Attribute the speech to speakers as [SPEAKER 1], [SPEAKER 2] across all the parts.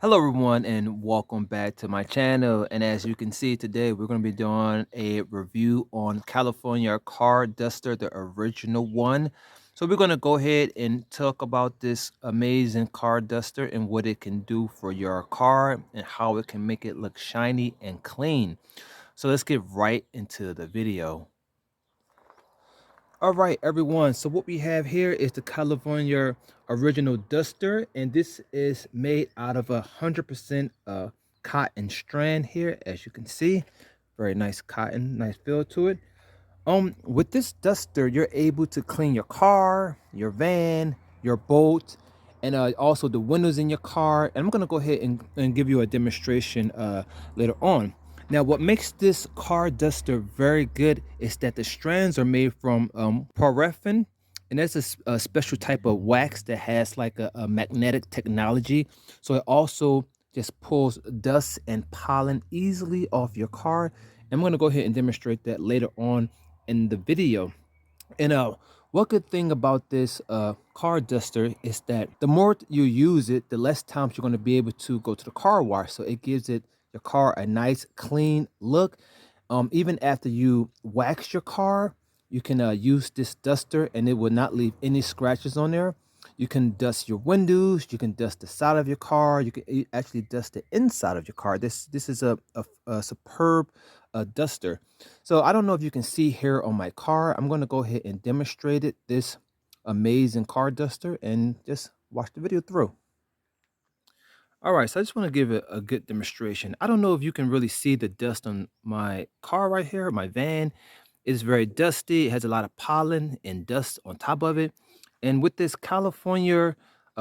[SPEAKER 1] Hello everyone and welcome back to my channel, and as you can see today we're going to be doing a review on California car duster, the original one. So we're going to go ahead and talk about this amazing car duster and what it can do for your car and how it can make it look shiny and clean. So let's get right into the video. All right, everyone. So what we have here is the California original duster, and this is made out of 100% cotton strand here, as you can see. Very nice cotton, nice feel to it. With this duster, you're able to clean your car, your van, your boat, and also the windows in your car. And I'm gonna go ahead and give you a demonstration later on. Now, what makes this car duster very good is that the strands are made from paraffin, and that's a special type of wax that has like a magnetic technology. So it also just pulls dust and pollen easily off your car. And I'm gonna go ahead and demonstrate that later on in the video. And one good thing about this car duster is that the more you use it, the less times you're going to be able to go to the car wash. So it gives your car a nice clean look. Even after you wax your car, you can use this duster and it will not leave any scratches on there. You can dust your windows, you can dust the side of your car, you can actually dust the inside of your car. This is a superb duster. So I don't know if you can see here on my car. I'm going to go ahead and demonstrate it, this amazing car duster, and just watch the video through. All right, so I just want to give it a good demonstration. I don't know if you can really see the dust on my car right here, my van. It's very dusty. It has a lot of pollen and dust on top of it. And with this California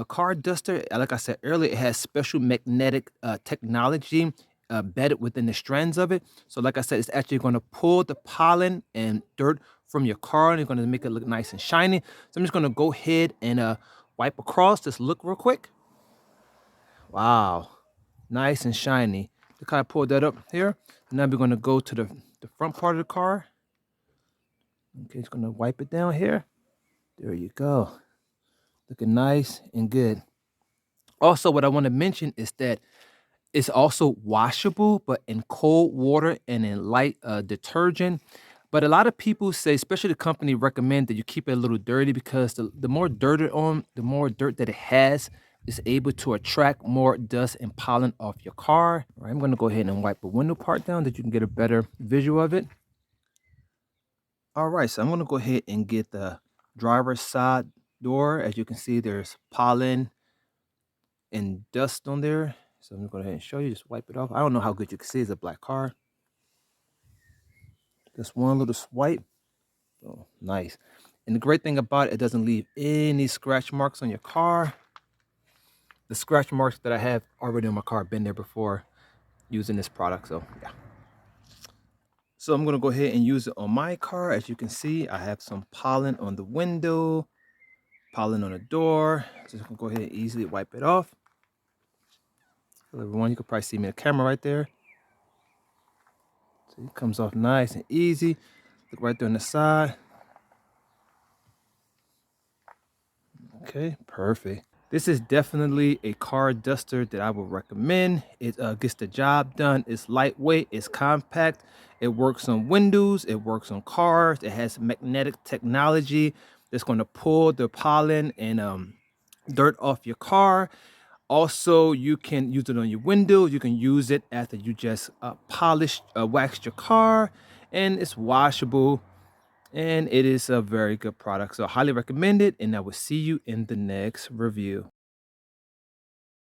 [SPEAKER 1] car duster, like I said earlier, it has special magnetic technology embedded within the strands of it. So like I said, it's actually going to pull the pollen and dirt from your car, and it's going to make it look nice and shiny. So I'm just going to go ahead and wipe across this look real quick. Wow, nice and shiny. To kind of pull that up here. Now we're going to go to the front part of the car. Okay, just going to wipe it down here. There you go. Looking nice and good. Also, what I want to mention is that it's also washable, but in cold water and in light detergent. But a lot of people say, especially the company, recommend that you keep it a little dirty because the more dirt it on, the more dirt that it has is able to attract more dust and pollen off your car. All right, I'm going to go ahead and wipe the window part down that you can get a better visual of it. All right, so I'm going to go ahead and get the driver's side door. As you can see, there's pollen and dust on there. So I'm going to go ahead and show you. Just wipe it off. I don't know how good you can see. It's a black car. Just one little swipe. Oh, nice. And the great thing about it, it doesn't leave any scratch marks on your car. The scratch marks that I have already on my car have been there before using this product. So yeah. So I'm going to go ahead and use it on my car. As you can see, I have some pollen on the window, pollen on the door. So I'm going to go ahead and easily wipe it off. Hello everyone, you can probably see me in the camera right there. So it comes off nice and easy. Look right there on the side. Okay, perfect. This is definitely a car duster that I would recommend. It gets the job done. It's lightweight, it's compact. It works on windows, it works on cars. It has magnetic technology that's going to pull the pollen and dirt off your car. Also, you can use it on your windows. You can use it after you just waxed your car, and it's washable. And it is a very good product. So I highly recommend it, and I will see you in the next review.